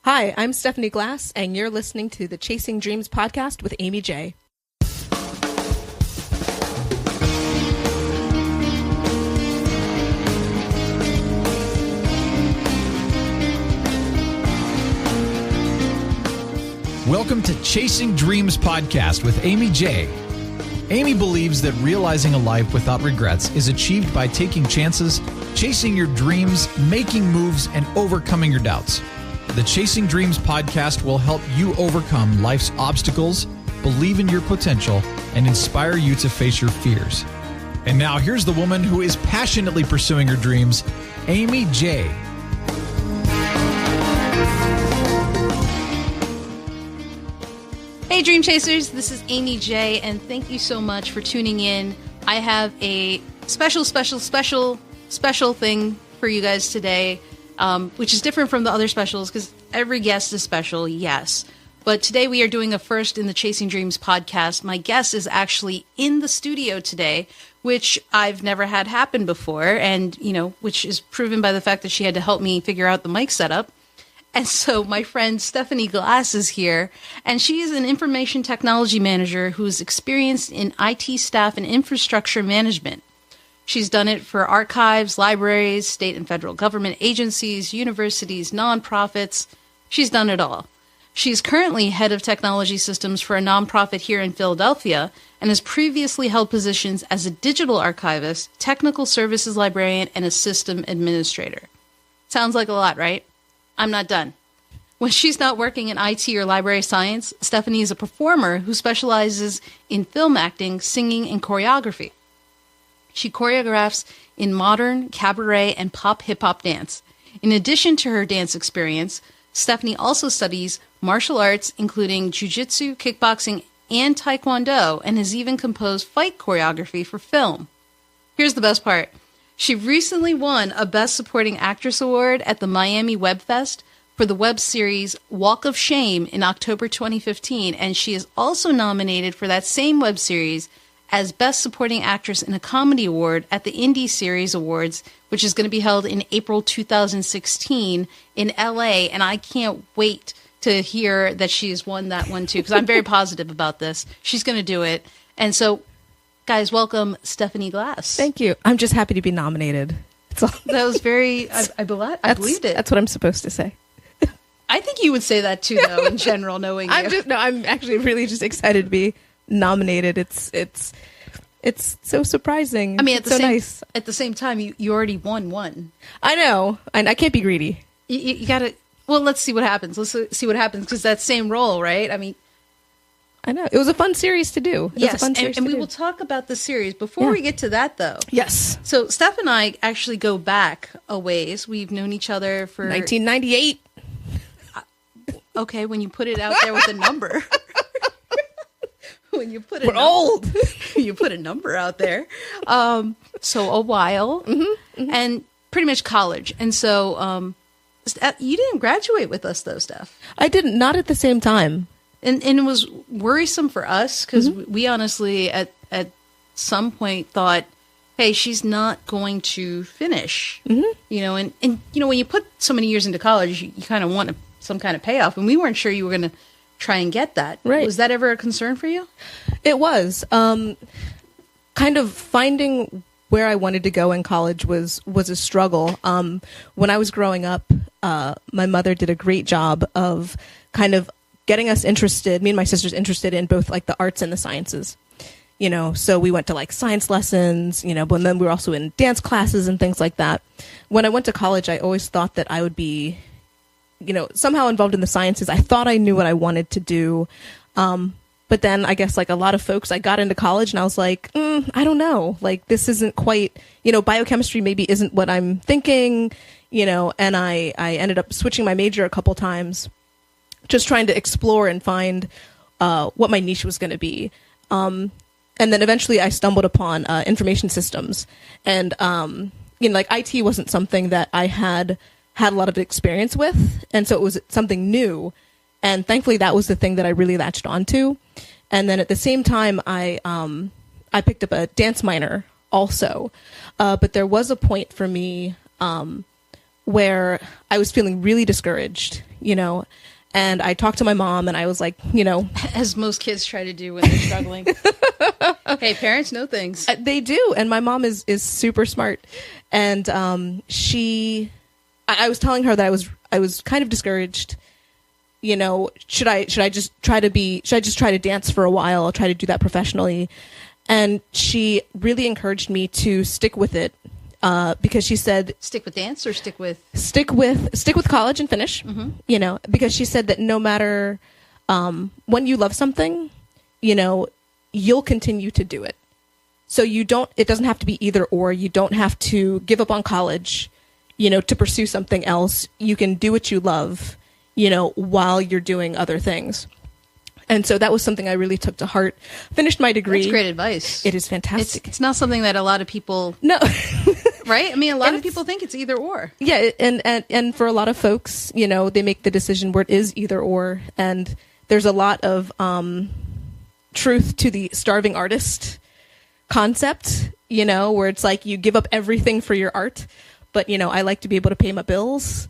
Hi, I'm Stephanie Glass, and you're listening to the Chasing Dreams podcast with Aimee J. Welcome to Chasing Dreams podcast with Aimee J. Aimee believes that realizing a life without regrets is achieved by taking chances, chasing your dreams, making moves, and overcoming your doubts. The Chasing Dreams podcast will help you overcome life's obstacles, believe in your potential, and inspire you to face your fears. And now here's the woman who is passionately pursuing her dreams, Aimee J. Hey Dream Chasers, this is Aimee J, and thank you so much for tuning in. I have a special thing for you guys today, which is different from the other specials because every guest is special, yes. But today we are doing a first in the Chasing Dreams podcast. My guest is actually in the studio today, which I've never had happen before, and which is proven by the fact that she had to help me figure out the mic setup. And so my friend Stephanie Glass is here, and she is an information technology manager who's experienced in IT staff and infrastructure management. She's done it for archives, libraries, state and federal government agencies, universities, nonprofits. She's done it all. She's currently head of technology systems for a nonprofit here in Philadelphia and has previously held positions as a digital archivist, technical services librarian, and a system administrator. Sounds like a lot, right? I'm not done. When she's not working in IT or library science, Stephanie is a performer who specializes in film acting, singing, and choreography. She choreographs in modern, cabaret, and pop hip-hop dance. In addition to her dance experience, Stephanie also studies martial arts, including jiu-jitsu, kickboxing, and taekwondo, and has even composed fight choreography for film. Here's the best part. She recently won a Best Supporting Actress Award at the Miami Web Fest for the web series Walk of Shame in October 2015, and she is also nominated for that same web series as Best Supporting Actress in a Comedy Award at the Indie Series Awards, which is going to be held in April 2016 in LA, and I can't wait to hear that she has won that one too, because I'm very positive about this. She's going to do it, and so guys, welcome Stephanie Glass. Thank you. I'm just happy to be nominated. That was very, I believed it. That's what I'm supposed to say. I think you would say that too, though, in general, knowing you. I'm actually really just excited to be nominated. It's so surprising. I mean, nice. At the same time, you already won one. I know, and I can't be greedy. You got to, well, let's see what happens. Let's see what happens, because that same role, right? I mean, I know. It was a fun series to do. Yes, and we will talk about the series. Before we get to that, though. Yes. So, Steph and I actually go back a ways. We've known each other for 1998. Okay, when you put it out there with a number. When you put it, we're old. You put a number out there. So a while, and pretty much college. And so, you didn't graduate with us, though, Steph. I didn't. Not at the same time. And it was worrisome for us because we honestly at some point thought, hey, she's not going to finish, and when you put so many years into college, you kind of want some kind of payoff, and we weren't sure you were going to try and get that. Right. Was that ever a concern for you? It was. Kind of finding where I wanted to go in college was a struggle. When I was growing up, my mother did a great job of kind of getting us interested, me and my sisters interested in both like the arts and the sciences, so we went to like science lessons, but then we were also in dance classes and things like that. When I went to college, I always thought that I would be, somehow involved in the sciences. I thought I knew what I wanted to do. But then I guess like a lot of folks, I got into college and I was like, I don't know, like this isn't quite, biochemistry maybe isn't what I'm thinking, and I ended up switching my major a couple times, just trying to explore and find what my niche was going to be. And then eventually I stumbled upon information systems. And, like IT wasn't something that I had a lot of experience with. And so it was something new. And thankfully that was the thing that I really latched onto. And then at the same time, I picked up a dance minor also. But there was a point for me where I was feeling really discouraged, and I talked to my mom and I was like, as most kids try to do when they're struggling. Hey, parents know things. They do. And my mom is super smart. And I was telling her that I was kind of discouraged. Should I just try to dance for a while? I'll try to do that professionally. And she really encouraged me to stick with it. Because she said, stick with dance or stick with college and finish, because she said that no matter, when you love something, you'll continue to do it. So it doesn't have to be either or. You don't have to give up on college, to pursue something else. You can do what you love, while you're doing other things. And so that was something I really took to heart. Finished my degree. That's great advice. It is fantastic. It's not something that a lot of people... No. Right? I mean, a lot of people think it's either or. Yeah, and for a lot of folks, they make the decision where it is either or. And there's a lot of truth to the starving artist concept, where it's like you give up everything for your art. But, I like to be able to pay my bills.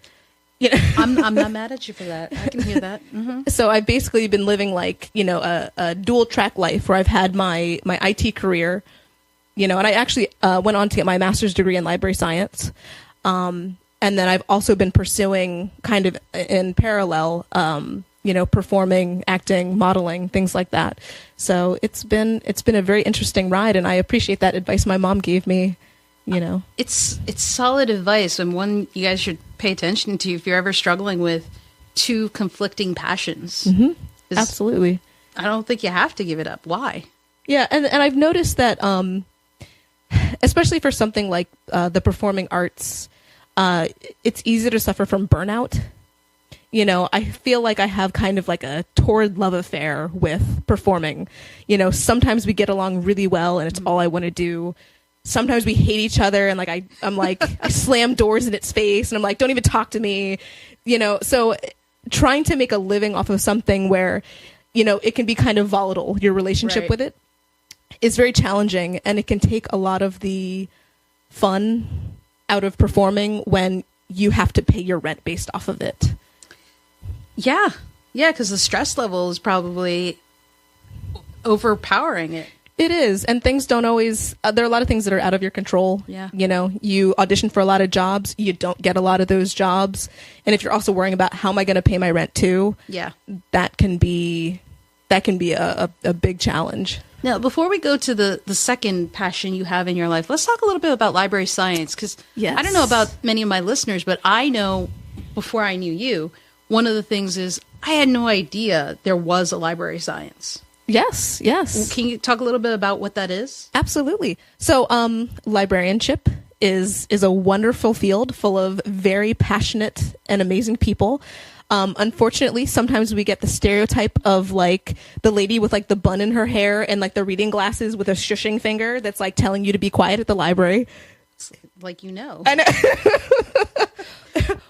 I'm not mad at you for that. I can hear that. Mm-hmm. So I've basically been living like, a dual track life where I've had my IT career, and I actually went on to get my master's degree in library science. And then I've also been pursuing kind of in parallel, performing, acting, modeling, things like that. So it's been a very interesting ride, and I appreciate that advice my mom gave me. It's solid advice, and one you guys should pay attention to if you're ever struggling with two conflicting passions. Mm-hmm. Absolutely. I don't think you have to give it up. Why? Yeah, and I've noticed that, especially for something like the performing arts, it's easy to suffer from burnout. I feel like I have kind of like a torrid love affair with performing. Sometimes we get along really well, and it's all I want to do. Sometimes we hate each other, and I'm like, I slam doors in its face, and I'm like, don't even talk to me, so trying to make a living off of something where, it can be kind of volatile, your relationship with it is very challenging, and it can take a lot of the fun out of performing when you have to pay your rent based off of it. Yeah, because the stress level is probably overpowering it. It is. And things don't always, there are a lot of things that are out of your control. Yeah. You audition for a lot of jobs. You don't get a lot of those jobs. And if you're also worrying about how am I going to pay my rent too, that can be a big challenge. Now, before we go to the second passion you have in your life, let's talk a little bit about library science. Because I don't know about many of my listeners, but I know before I knew you, one of the things is I had no idea there was a library science. Yes. Can you talk a little bit about what that is? Absolutely. So, librarianship is a wonderful field full of very passionate and amazing people. Unfortunately, sometimes we get the stereotype of like the lady with like the bun in her hair and like the reading glasses with a shushing finger that's like telling you to be quiet at the library. Like, I know.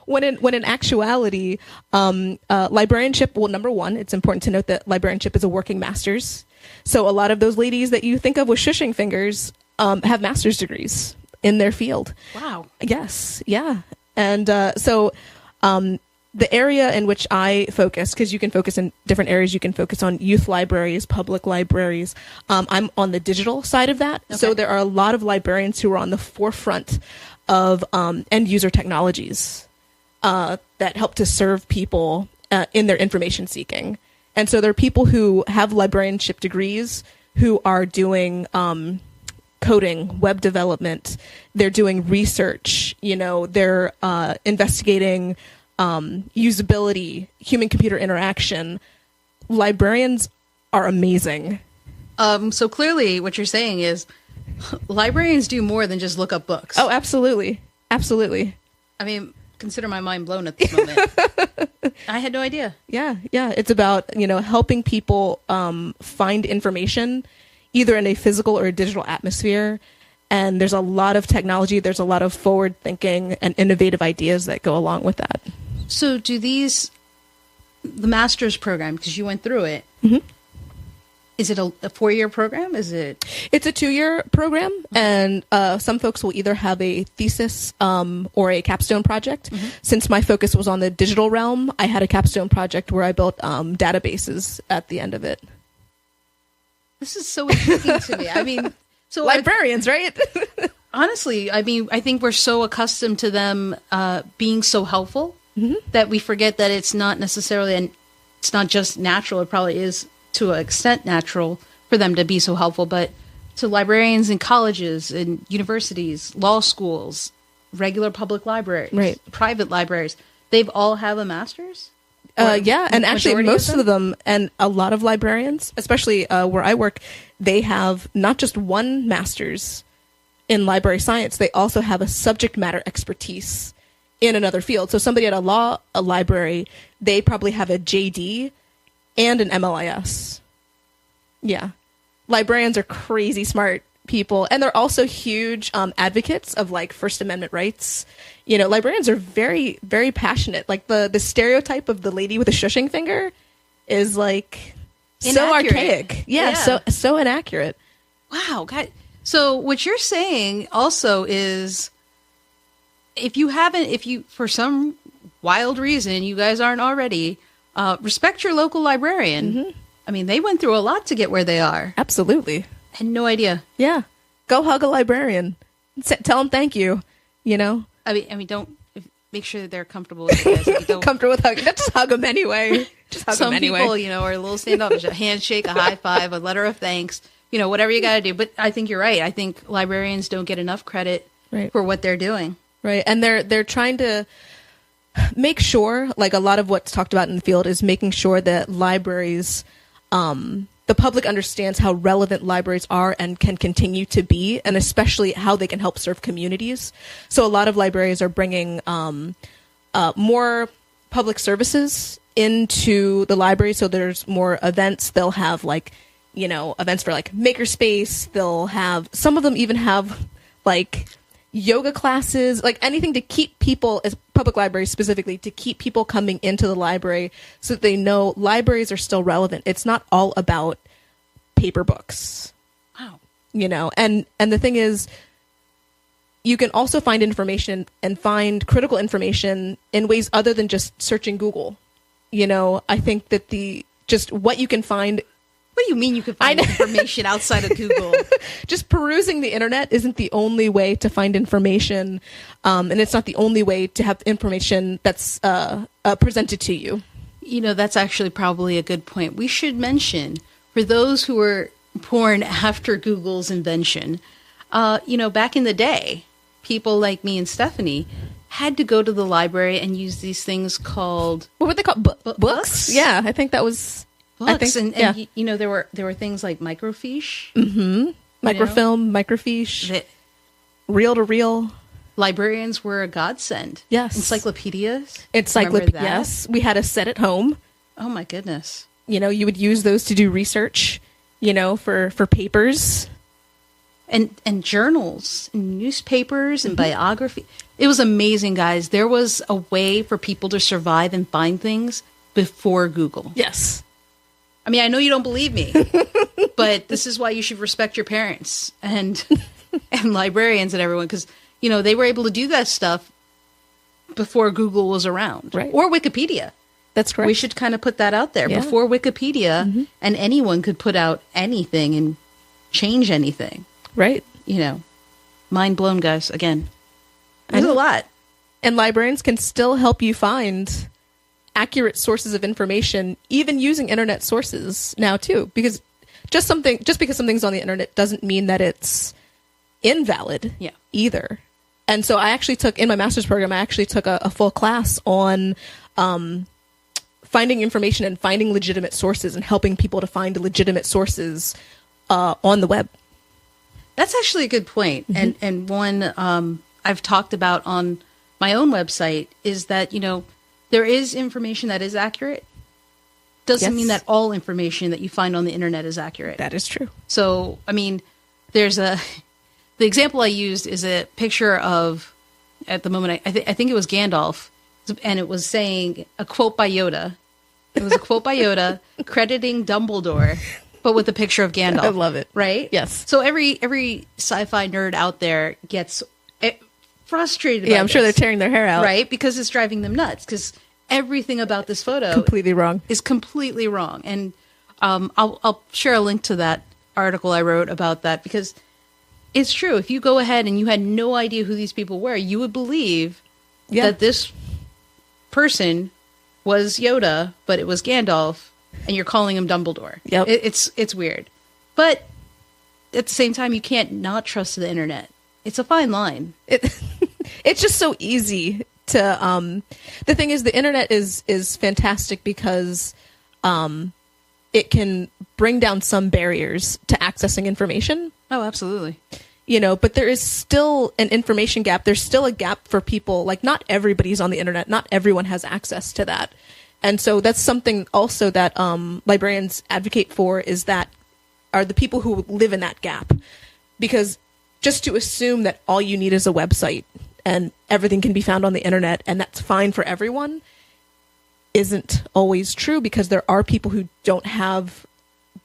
When in actuality, librarianship, well, number one, it's important to note that librarianship is a working master's. So a lot of those ladies that you think of with shushing fingers have master's degrees in their field. Wow. Yes. Yeah. And so the area in which I focus, because you can focus in different areas, you can focus on youth libraries, public libraries. I'm on the digital side of that. Okay. So there are a lot of librarians who are on the forefront of end user technologies that help to serve people in their information seeking. And so there are people who have librarianship degrees who are doing coding, web development. They're doing research. They're investigating usability, human-computer interaction. Librarians are amazing. So clearly what you're saying is librarians do more than just look up books. Oh, absolutely. Absolutely. I mean, consider my mind blown at this moment. I had no idea. Yeah. It's about, helping people find information either in a physical or a digital atmosphere. And there's a lot of technology, there's a lot of forward thinking and innovative ideas that go along with that. So do the master's program, because you went through it, Is it a 4-year program? Is it? It's a 2-year program, and some folks will either have a thesis or a capstone project. Since my focus was on the digital realm, I had a capstone project where I built databases at the end of it. This is so intriguing to me. I mean, so librarians, right? Honestly, I mean, I think we're so accustomed to them being so helpful that we forget that it's not necessarily, and it's not just natural. It probably is to an extent natural for them to be so helpful, but to librarians in colleges and universities, law schools, regular public libraries, right, private libraries, they've all have a master's? Yeah, and actually most of them, and a lot of librarians, especially where I work, they have not just one master's in library science, they also have a subject matter expertise in another field. So somebody at a library, they probably have a JD and an MLIS. Yeah. Librarians are crazy smart people, and they're also huge advocates of like First Amendment rights. You know, librarians are very, very passionate. Like the stereotype of the lady with a shushing finger is like so archaic. Yeah. So inaccurate. Wow. God. So what you're saying also is if you, for some wild reason, you guys aren't already, respect your local librarian. I mean, they went through a lot to get where they are. Absolutely. I had no idea. Yeah. Go hug a librarian. Tell them thank you, you know? I mean, don't make sure that they're comfortable with you guys. If you don't, comfortable with hugging. Just hug them anyway. Just hug them anyway. Some people, you know, are a little standoffish. A handshake, a high five, a letter of thanks, you know, whatever you got to do. But I think you're right. I think librarians don't get enough credit for what they're doing. Right. And they're trying to make sure, like a lot of what's talked about in the field is making sure that libraries, the public understands how relevant libraries are and can continue to be, and especially how they can help serve communities. So a lot of libraries are bringing more public services into the library. So there's more events. They'll have like, you know, events for like makerspace. They'll have, some of them even have like yoga classes, like anything to keep people, as public libraries specifically, to keep people coming into the library so that they know libraries are still relevant. It's not all about paper books. Wow. You know, and the thing is, you can also find information and find critical information in ways other than just searching Google. You know, I think that just what you can find. What do you mean you can find information outside of Google? Just perusing the internet isn't the only way to find information, and it's not the only way to have information that's presented to you. You know, that's actually probably a good point. We should mention, for those who were born after Google's invention, you know, back in the day, people like me and Stephanie had to go to the library and use these things called... What were they called? Books? Yeah, I think that was... Books, and you know, there were things like microfiche, microfilm, microfiche, reel to reel. Librarians were a godsend. Yes, encyclopedias. Yes, we had a set at home. Oh my goodness! You know, you would use those to do research. You know, for papers, and journals, and newspapers, and biography. It was amazing, guys. There was a way for people to survive and find things before Google. Yes. I mean, I know you don't believe me, but this is why you should respect your parents and librarians and everyone, because, you know, they were able to do that stuff before Google was around. Right. Or Wikipedia. That's correct. We should kind of put that out there. Yeah. Before Wikipedia, and anyone could put out anything and change anything. Right. You know, mind blown, guys. Again, there's a lot. And librarians can still help you find accurate sources of information, even using internet sources now too, because just because something's on the internet doesn't mean that it's invalid either. And so I actually took, in my master's program, a full class on finding information and finding legitimate sources and helping people to find legitimate sources on the web. That's actually a good point. And one I've talked about on my own website is that, you know, there is information that is accurate. Doesn't mean that all information that you find on the internet is accurate. That is true. So, I mean, the example I used is a picture of, at the moment, I think it was Gandalf, and it was saying a quote by Yoda. It was a quote by Yoda crediting Dumbledore, but with a picture of Gandalf. I love it. Right? Yes. So every sci-fi nerd out there gets frustrated. Yeah, I'm sure they're tearing their hair out. Right? Because it's driving them nuts. Because everything about this photo completely wrong. Is completely wrong. And I'll share a link to that article I wrote about that, because it's true. If you go ahead and you had no idea who these people were, you would believe that this person was Yoda, but it was Gandalf, and you're calling him Dumbledore. Yep. It's weird. But at the same time, you can't not trust the internet. It's a fine line. It's just so easy to the thing is, the internet is fantastic because it can bring down some barriers to accessing information. Oh, absolutely. But there is still an information gap. There's still a gap for people. Like, not everybody's on the internet. Not everyone has access to that. And so that's something also that librarians advocate for, is that are the people who live in that gap. Because just to assume that all you need is a website and everything can be found on the internet and that's fine for everyone isn't always true, because there are people who don't have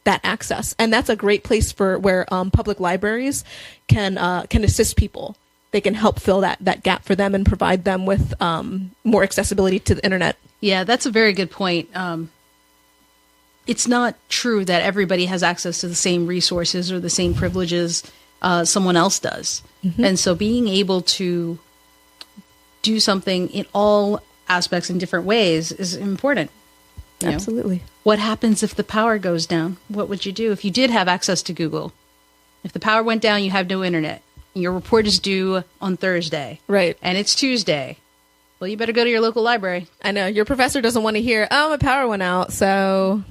that access. And that's a great place for where public libraries can assist people. They can help fill that gap for them and provide them with more accessibility to the internet. Yeah, that's a very good point. It's not true that everybody has access to the same resources or the same privileges someone else does. Mm-hmm. And so being able to do something in all aspects in different ways is important. Absolutely. What happens if the power goes down? What would you do if you did have access to Google? If the power went down, you have no internet. Your report is due on Thursday. Right. And it's Tuesday. Well, you better go to your local library. I know. Your professor doesn't want to hear, oh, my power went out, so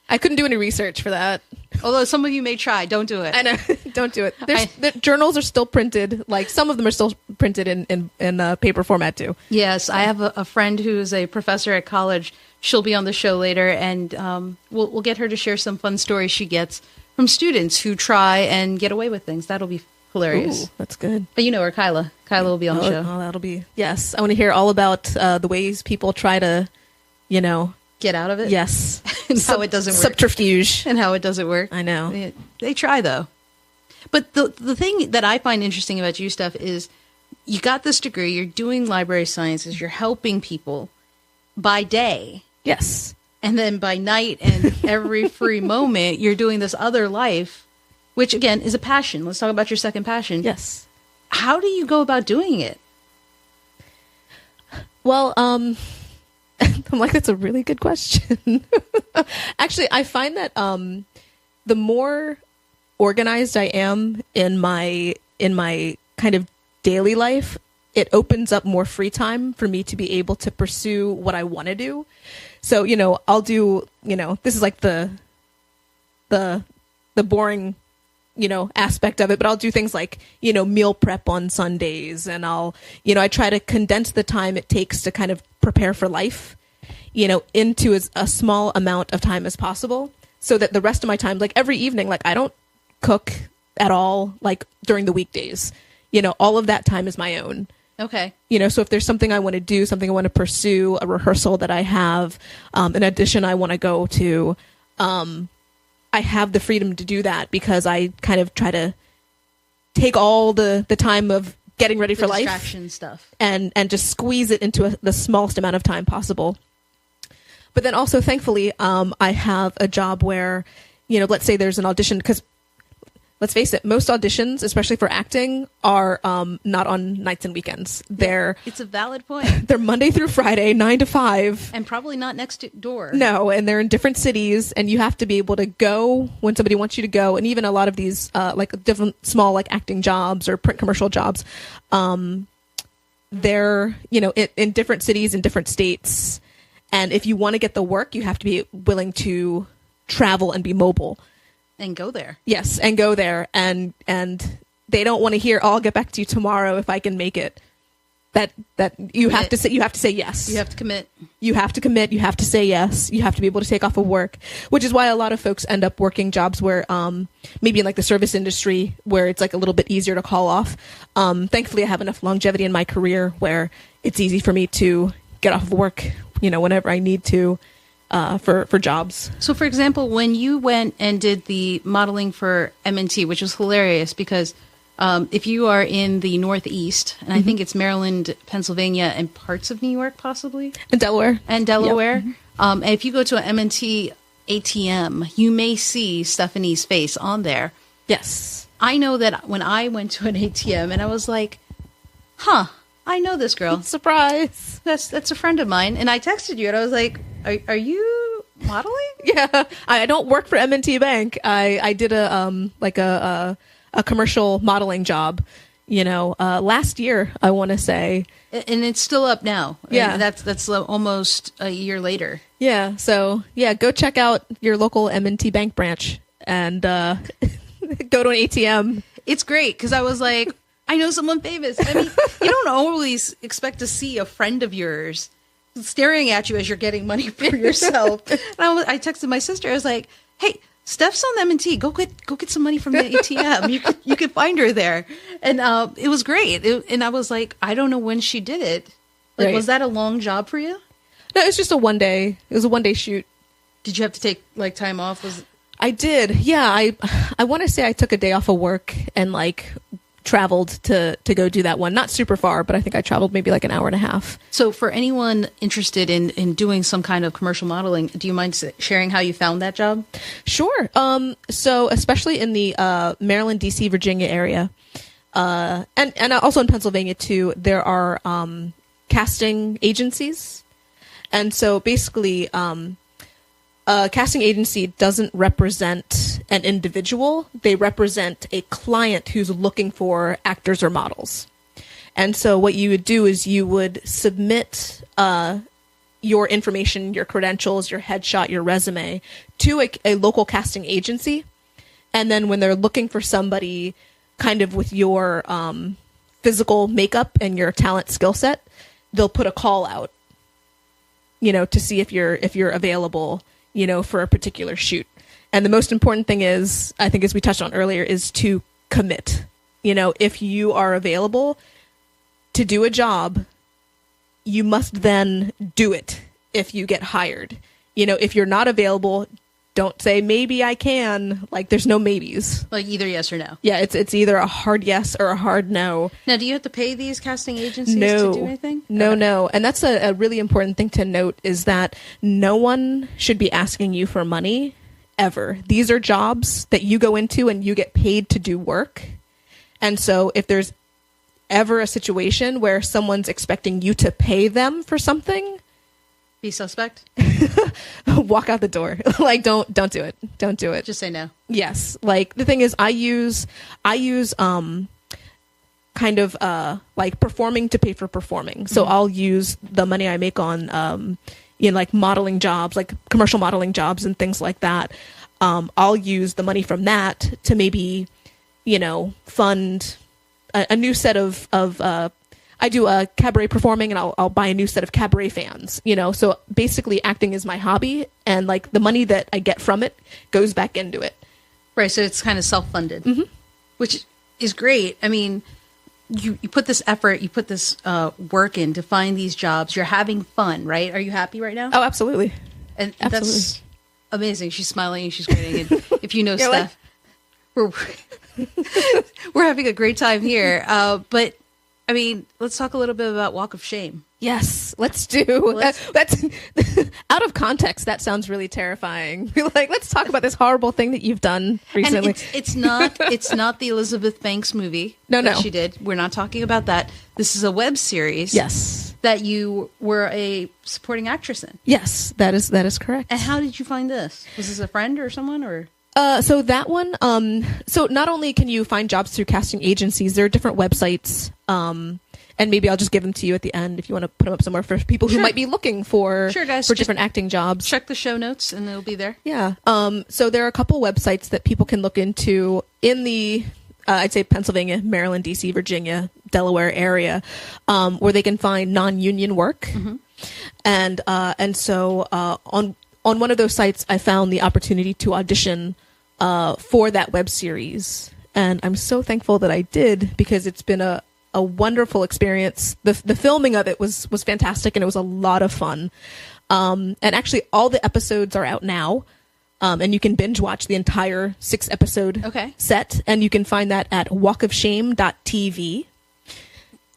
I couldn't do any research for that. Although some of you may try. Don't do it. I know. Don't do it. The journals are still printed. Like, some of them are still printed in paper format, too. Yes. I have a friend who is a professor at college. She'll be on the show later, and we'll get her to share some fun stories she gets from students who try and get away with things. That'll be hilarious. Ooh, that's good. But you know her, Kyla. Kyla will be on the show. Oh, that'll be... Yes. I want to hear all about the ways people try to, get out of it? Yes. And how it doesn't work. Subterfuge. And how it doesn't work. I know. They try, though. But the thing that I find interesting about you, Steph, is you got this degree, you're doing library sciences, you're helping people by day. Yes. And then by night and every free moment, you're doing this other life, which, again, is a passion. Let's talk about your second passion. Yes. How do you go about doing it? Well, I'm like, that's a really good question. Actually, I find that the more organized I am in my kind of daily life, it opens up more free time for me to be able to pursue what I want to do. So, I'll do, this is like the boring, aspect of it, but I'll do things like, meal prep on Sundays, and I try to condense the time it takes to kind of prepare for life, into a small amount of time as possible, so that the rest of my time, like every evening, like I don't cook at all, like during the weekdays, all of that time is my own. Okay. So if there's something I want to do, something I want to pursue, a rehearsal that I have, an audition I want to go to, I have the freedom to do that, because I kind of try to take all the time of getting ready for life, distraction stuff, and just squeeze it into the smallest amount of time possible. But then also, thankfully, I have a job where, let's say there's an audition, because let's face it, most auditions, especially for acting, are not on nights and weekends. It's a valid point. They're Monday through Friday, 9 to 5. And probably not next door. No, and they're in different cities, and you have to be able to go when somebody wants you to go. And even a lot of these, like different small, like acting jobs or print commercial jobs, they're, in different cities, in different states. And if you want to get the work, you have to be willing to travel and be mobile. And go there. Yes, and go there. And they don't want to hear, I'll get back to you tomorrow if I can make it. That you have to say yes. You have to commit. You have to commit. You have to say yes. You have to be able to take off of work, which is why a lot of folks end up working jobs where maybe in like the service industry, where it's like a little bit easier to call off. Thankfully, I have enough longevity in my career where it's easy for me to get off of work, whenever I need to. for jobs. So, for example, when you went and did the modeling for M&T, which was hilarious because if you are in the Northeast, and I think it's Maryland, Pennsylvania, and parts of New York, possibly, And Delaware. Yep. And if you go to an M&T ATM, you may see Stephanie's face on there. Yes. I know that when I went to an ATM, and I was like, "Huh, I know this girl. Surprise. That's a friend of mine." And I texted you, and I was like, "Are you modeling?" Yeah, I don't work for M&T Bank. I did a commercial modeling job, last year, I want to say. And it's still up now. Yeah. And that's almost a year later. Yeah. So go check out your local M&T Bank branch and go to an ATM. It's great because I was like, I know someone famous. I mean, you don't always expect to see a friend of yours staring at you as you're getting money for yourself. And I texted my sister. I was like, "Hey, Steph's on M&T. Go get some money from the ATM. You could find her there." And it was great. And I was like, I don't know when she did it. Like, Right. Was that a long job for you? No, it was just a one day. It was a 1 day shoot. Did you have to take like time off? I did. Yeah. I want to say I took a day off of work and traveled to go do that one. Not super far, but I think I traveled maybe like an hour and a half. So for anyone interested in doing some kind of commercial modeling, do you mind sharing how you found that job? Sure. So especially in the Maryland, DC, Virginia area, and also in Pennsylvania too, there are casting agencies, and so basically, a casting agency doesn't represent an individual; they represent a client who's looking for actors or models. And so, what you would do is you would submit your information, your credentials, your headshot, your resume to a local casting agency. And then when they're looking for somebody kind of with your physical makeup and your talent skill set, they'll put a call out, to see if you're available, for a particular shoot. And the most important thing is, I think as we touched on earlier, is to commit. If you are available to do a job, you must then do it if you get hired. If you're not available, don't say, maybe I can. Like, there's no maybes. Like either yes or no. Yeah, it's either a hard yes or a hard no. Now, do you have to pay these casting agencies to do anything? No. And that's a really important thing to note, is that no one should be asking you for money ever. These are jobs that you go into and you get paid to do work. And so if there's ever a situation where someone's expecting you to pay them for something, be suspect. Walk out the door. Like, don't do it. Don't do it. Just say no. Yes. Like, the thing is, I use kind of like performing to pay for performing. So I'll use the money I make on like modeling jobs, like commercial modeling jobs and things like that. I'll use the money from that to maybe fund a new set of I do a cabaret performing, and I'll buy a new set of cabaret fans, so basically acting is my hobby, and like the money that I get from it goes back into it. Right. So it's kind of self-funded, which is great. I mean, you put this effort, you put this work in to find these jobs. You're having fun, right? Are you happy right now? Oh, absolutely. And Absolutely. That's amazing. She's smiling and she's grinning. And if you know Steph, we're having a great time here. But I mean, let's talk a little bit about Walk of Shame. Yes, let's do. That's out of context. That sounds really terrifying. Like, let's talk about this horrible thing that you've done recently. And it's not the Elizabeth Banks movie. No. She did. We're not talking about that. This is a web series. Yes, that you were a supporting actress in. Yes, that is correct. And how did you find this? Was this a friend or someone, or? So that one, so not only can you find jobs through casting agencies, there are different websites, and maybe I'll just give them to you at the end if you want to put them up somewhere for people who might be looking for guys, for different acting jobs. Check the show notes and they'll be there. Yeah. So there are a couple websites that people can look into in the, I'd say Pennsylvania, Maryland, DC, Virginia, Delaware area, where they can find non-union work. And so on one of those sites, I found the opportunity to audition for that web series. And I'm so thankful that I did, because it's been a wonderful experience. The filming of it was fantastic, and it was a lot of fun. And actually, all the episodes are out now. And you can binge watch the entire 6-episode set. And you can find that at walkofshame.tv.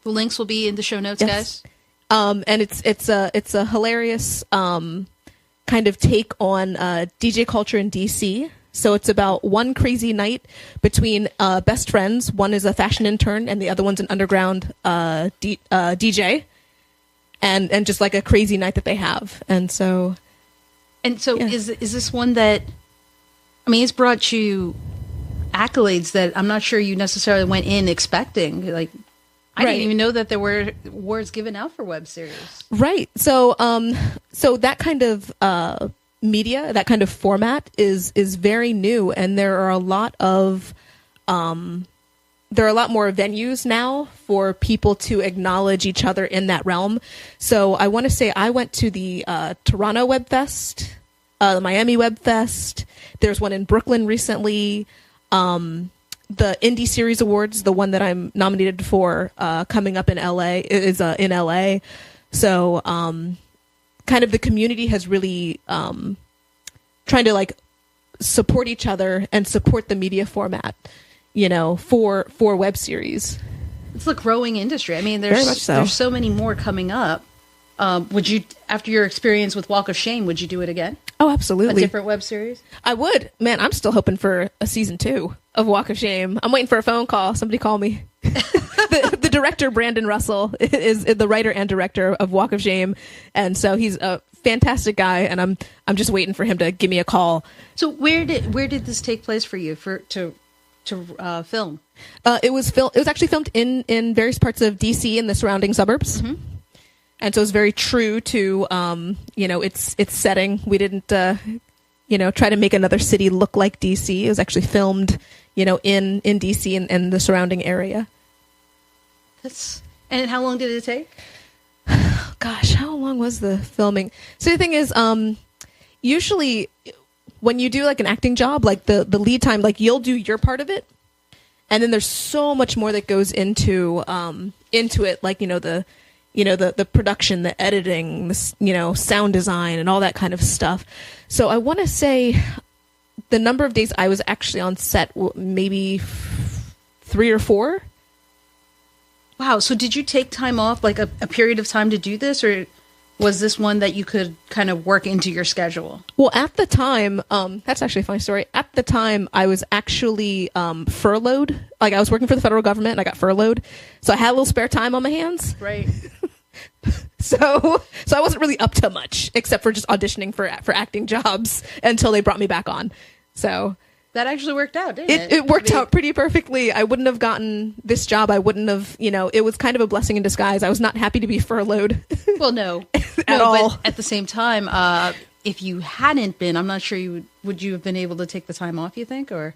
The links will be in the show notes, guys. And it's a hilarious kind of take on DJ culture in DC. So it's about one crazy night between best friends. One is a fashion intern, and the other one's an underground DJ. And just like a crazy night that they have, is this one that, I mean, it's brought you accolades that I'm not sure you necessarily went in expecting. Like, I didn't even know that there were awards given out for web series. Right. So that kind of media, that kind of format is very new, and there are a lot of there are a lot more venues now for people to acknowledge each other in that realm. So I want to say I went to the Toronto Web Fest, the Miami Web Fest. There's one in Brooklyn recently. The Indie Series Awards, the one that I'm nominated for, coming up in LA, is in LA. So kind of the community has really trying to like support each other and support the media format, you know, for web series. It's a growing industry. I mean, there's so many more coming up. Would you, after your experience with Walk of Shame, would you do it again? Oh, absolutely. A different web series? I would. Man, I'm still hoping for a season 2 of Walk of Shame. I'm waiting for a phone call. Somebody call me. The director, Brandon Russell, is the writer and director of Walk of Shame. And so he's a fantastic guy, and I'm just waiting for him to give me a call. So where did this take place for you to film? It was actually filmed in various parts of DC and the surrounding suburbs. Mm-hmm. And so it was very true to, its setting. We didn't, try to make another city look like DC. It was actually filmed, in DC and the surrounding area. And how long did it take? Gosh, how long was the filming? So the thing is, usually when you do like an acting job, like the lead time, like you'll do your part of it. And then there's so much more that goes into it, like, the production, the editing, the, sound design and all that kind of stuff. So I want to say the number of days I was actually on set, maybe 3 or 4. Wow. So did you take time off, like a period of time to do this, or was this one that you could kind of work into your schedule? Well, at the time, that's actually a funny story. At the time, I was actually furloughed. Like, I was working for the federal government, and I got furloughed. So I had a little spare time on my hands. Right. So I wasn't really up to much, except for just auditioning for acting jobs until they brought me back on. So that actually worked out, didn't it? It worked out pretty perfectly. I wouldn't have gotten this job. I wouldn't have, it was kind of a blessing in disguise. I was not happy to be furlouged. Well, no. At all. But at the same time, if you hadn't been, I'm not sure would you have been able to take the time off, you think? Or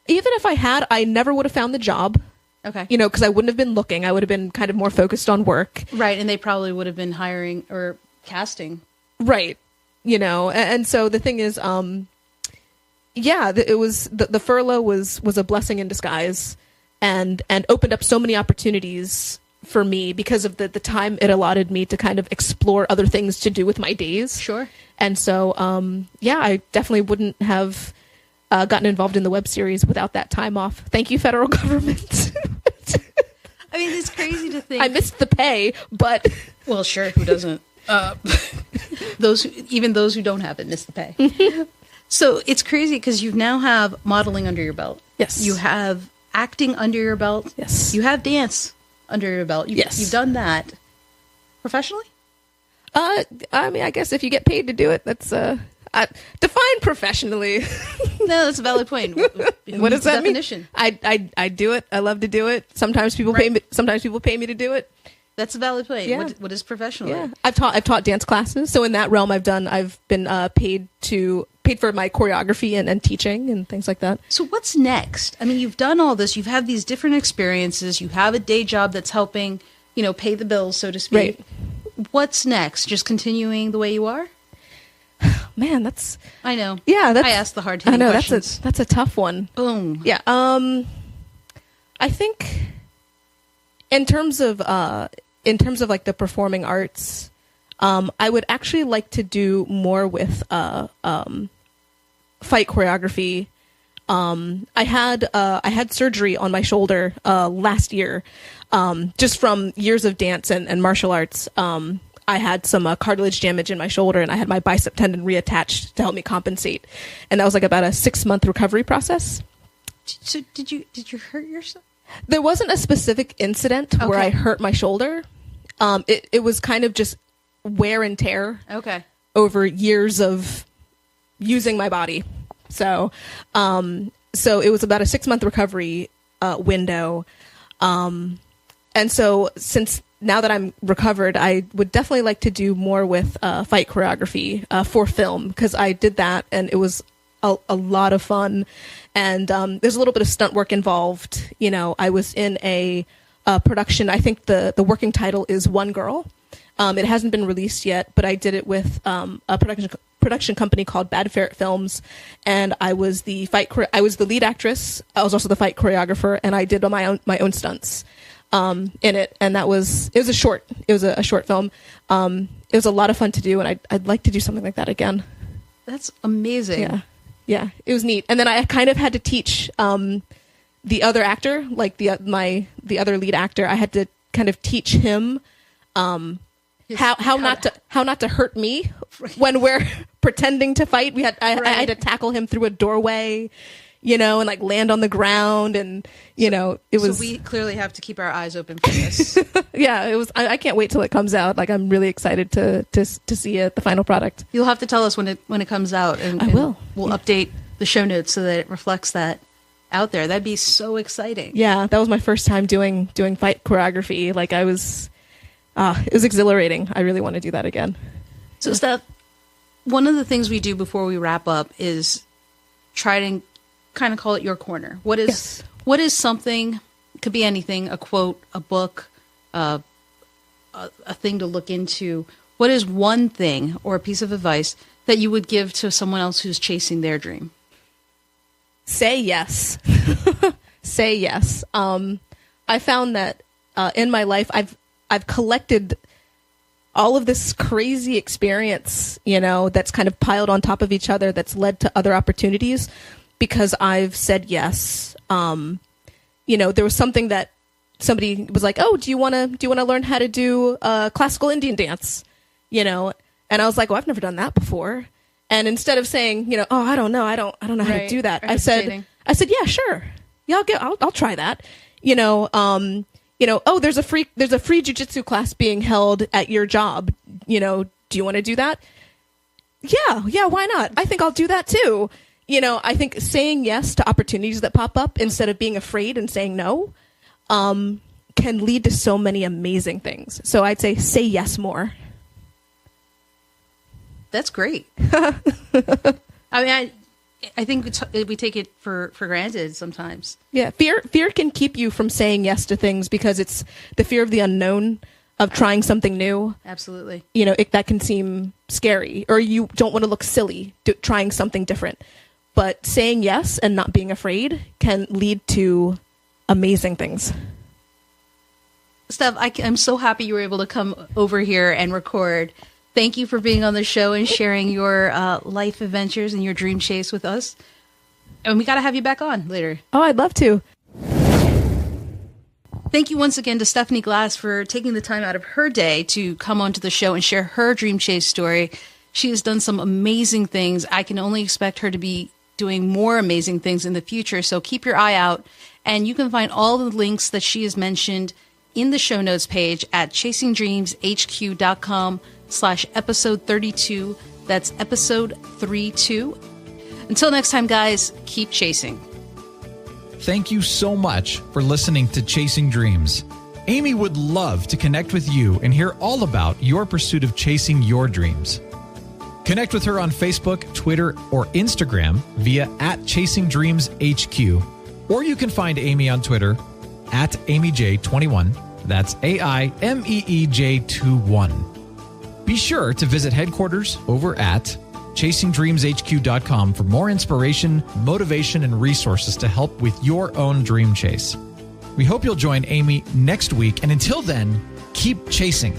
even if I had, I never would have found the job. Okay. Because I wouldn't have been looking. I would have been kind of more focused on work. Right. And they probably would have been hiring or casting. Right. And so the thing is, it was the furlough was a blessing in disguise, and opened up so many opportunities for me because of the time it allotted me to kind of explore other things to do with my days. Sure. And so, I definitely wouldn't have gotten involved in the web series without that time off. Thank you, federal government. I mean, it's crazy to think. I missed the pay, but well, sure, who doesn't? Those who don't have it miss the pay. So it's crazy because you now have modeling under your belt. Yes. You have acting under your belt. Yes. You have dance under your belt. Yes. You've done that professionally? I mean, I guess if you get paid to do it, that's define professionally. No, that's a valid point. What does that definition? Mean? I do it. I love to do it. Sometimes people pay me. Sometimes people pay me to do it. That's a valid point. Yeah. What is professionally? Yeah. I've taught dance classes. So in that realm, I've been paid for my choreography and teaching and things like that. So what's next? I mean, you've done all this. You've had these different experiences. You have a day job that's helping, pay the bills, so to speak. Right. What's next? Just continuing the way you are? Man, I know. Yeah, I asked the hard-hitting questions. That's a tough one. Boom. Yeah. I think in terms of like the performing arts, I would actually like to do more with fight choreography. I had surgery on my shoulder last year, just from years of dance and martial arts. I had some cartilage damage in my shoulder, and I had my bicep tendon reattached to help me compensate. And that was like about a 6-month recovery process. So did you hurt yourself? There wasn't a specific incident where I hurt my shoulder. It was kind of just wear and tear over years of using my body. So it was about a 6-month recovery window. And so since now that I'm recovered, I would definitely like to do more with fight choreography for film, because I did that and it was a lot of fun. And there's a little bit of stunt work involved. You know, I was in a production. I think the working title is One Girl. It hasn't been released yet, but I did it with a production company called Bad Ferret Films, and I was the lead actress. I was also the fight choreographer, and I did my own stunts in it. And it was a short film. It was a lot of fun to do, and I'd like to do something like that again. That's amazing. Yeah, it was neat. And then I kind of had to teach the other actor, like the other lead actor. I had to kind of teach him how not to hurt me when we're pretending to fight. I had to tackle him through a doorway, you know, and like land on the ground, and it was. So we clearly have to keep our eyes open for this. Yeah, it was. I can't wait till it comes out. Like, I'm really excited to see it, the final product. You'll have to tell us when it comes out, and I will. We'll update the show notes so that it reflects that out there. That'd be so exciting. Yeah, that was my first time doing fight choreography. Like, it was exhilarating. I really want to do that again. So, Steph, one of the things we do before we wrap up is try to kind of call it your corner. What is something? It could be anything. A quote, a book, a thing to look into. What is one thing or a piece of advice that you would give to someone else who's chasing their dream? Say yes. Say yes. I found that in my life, I've collected all of this crazy experience, that's kind of piled on top of each other, that's led to other opportunities because I've said yes. There was something that somebody was like, "Oh, do you want to learn how to do classical Indian dance?" And I was like, "Well, I've never done that before." And instead of saying, "Oh, I don't know how to do that," I said, "Yeah, sure. Yeah, I'll try that." Oh, there's a free jujitsu class being held at your job. Do you want to do that? Yeah, why not? I think I'll do that too. I think saying yes to opportunities that pop up instead of being afraid and saying no, can lead to so many amazing things. So I'd say yes more. That's great. I mean, I think we take it for granted sometimes. Yeah, fear can keep you from saying yes to things because it's the fear of the unknown, of trying something new. Absolutely. That can seem scary, or you don't want to look silly trying something different. But saying yes and not being afraid can lead to amazing things. Steph, I'm so happy you were able to come over here and record. Thank you for being on the show and sharing your life adventures and your dream chase with us. And we got to have you back on later. Oh, I'd love to. Thank you once again to Stephanie Glass for taking the time out of her day to come onto the show and share her dream chase story. She has done some amazing things. I can only expect her to be doing more amazing things in the future. So keep your eye out. And you can find all the links that she has mentioned in the show notes page at chasingdreamshq.com/episode 32. That's episode 32. Until next time, guys, keep chasing. Thank you so much for listening to Chasing Dreams. Aimee would love to connect with you and hear all about your pursuit of chasing your dreams. Connect with her on Facebook, Twitter, or Instagram via @ChasingDreamsHQ. Or you can find Aimee on Twitter @Aimee J 21. That's AIMEEJ21. Be sure to visit headquarters over at ChasingDreamsHQ.com for more inspiration, motivation, and resources to help with your own dream chase. We hope you'll join Aimee next week, and until then, keep chasing.